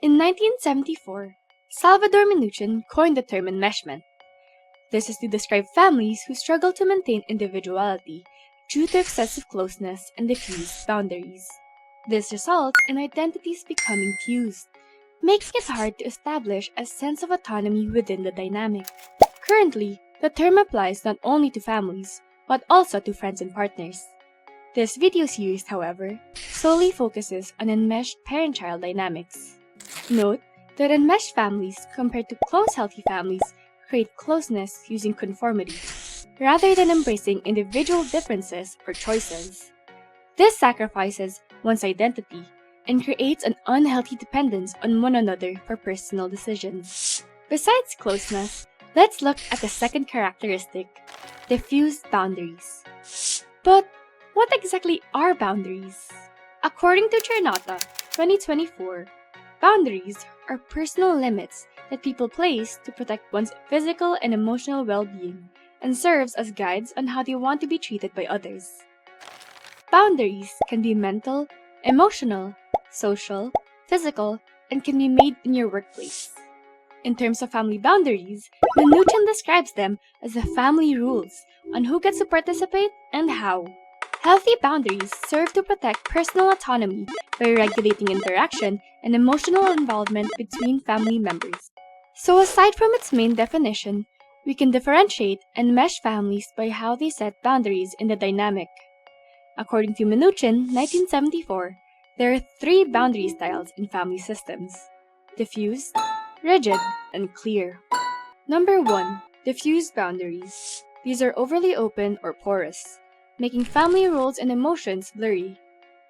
In 1974, Salvador Minuchin coined the term enmeshment. This is to describe families who struggle to maintain individuality due to excessive closeness and diffuse boundaries. This results in identities becoming fused, making it hard to establish a sense of autonomy within the dynamic. Currently, the term applies not only to families, but also to friends and partners. This video series, however, solely focuses on enmeshed parent-child dynamics. Note that enmeshed families, compared to close healthy families, create closeness using conformity, rather than embracing individual differences or choices. This sacrifices one's identity and creates an unhealthy dependence on one another for personal decisions. Besides closeness, let's look at the second characteristic, diffused boundaries. But what exactly are boundaries? According to Chernata, 2024, boundaries are personal limits that people place to protect one's physical and emotional well-being and serves as guides on how they want to be treated by others. Boundaries can be mental, emotional, social, physical, and can be made in your workplace. In terms of family boundaries, Minuchin describes them as the family rules on who gets to participate and how. Healthy boundaries serve to protect personal autonomy by regulating interaction and emotional involvement between family members. So aside from its main definition, we can differentiate enmeshed families by how they set boundaries in the dynamic. According to Minuchin, 1974, there are three boundary styles in family systems: diffuse, rigid, and clear. Number 1. Diffuse boundaries. These are overly open or porous, making family roles and emotions blurry.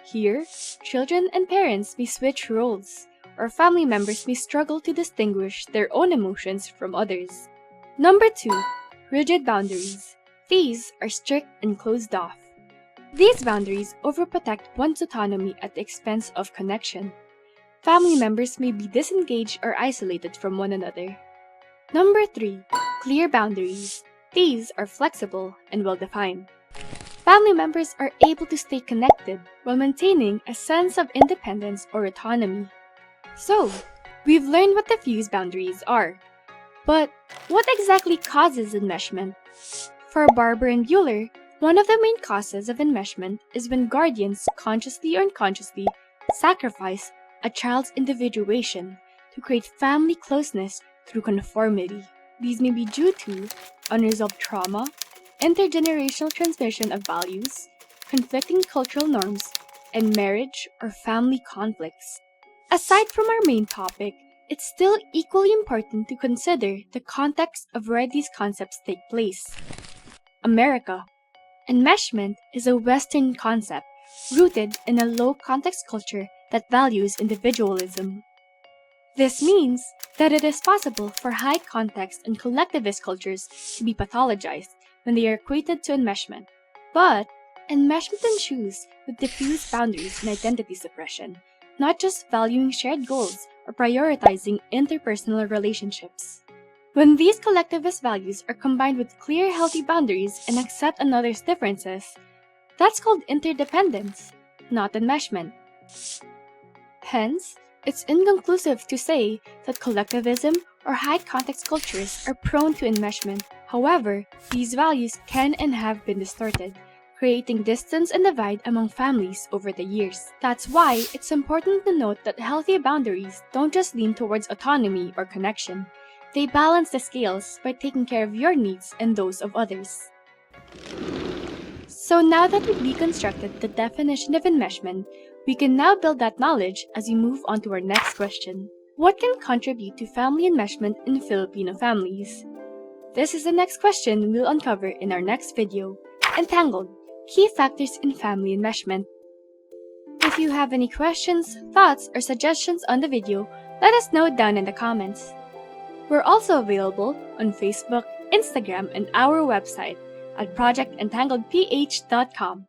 Here, children and parents may switch roles, or family members may struggle to distinguish their own emotions from others. Number 2. Rigid boundaries. These are strict and closed off. These boundaries overprotect one's autonomy at the expense of connection. Family members may be disengaged or isolated from one another. Number 3. Clear boundaries. These are flexible and well-defined. Family members are able to stay connected while maintaining a sense of independence or autonomy. So, we've learned what diffuse boundaries are. But what exactly causes enmeshment? For Barber and Bueller, one of the main causes of enmeshment is when guardians consciously or unconsciously sacrifice a child's individuation to create family closeness through conformity. These may be due to unresolved trauma, intergenerational transmission of values, conflicting cultural norms, and marriage or family conflicts. Aside from our main topic, it's still equally important to consider the context of where these concepts take place. America. Enmeshment is a Western concept rooted in a low-context culture that values individualism. This means that it is possible for high-context and collectivist cultures to be pathologized when they are equated to enmeshment. But enmeshment ensues with diffuse boundaries and identity suppression, not just valuing shared goals or prioritizing interpersonal relationships. When these collectivist values are combined with clear, healthy boundaries and accept another's differences, that's called interdependence, not enmeshment. Hence, it's inconclusive to say that collectivism or high-context cultures are prone to enmeshment. However, these values can and have been distorted, creating distance and divide among families over the years. That's why it's important to note that healthy boundaries don't just lean towards autonomy or connection. They balance the scales by taking care of your needs and those of others. So now that we've deconstructed the definition of enmeshment, we can now build that knowledge as we move on to our next question. What can contribute to family enmeshment in Filipino families? This is the next question we'll uncover in our next video, Entangled, Key Factors in Family Enmeshment. If you have any questions, thoughts, or suggestions on the video, let us know down in the comments. We're also available on Facebook, Instagram, and our website at projectentangledph.com.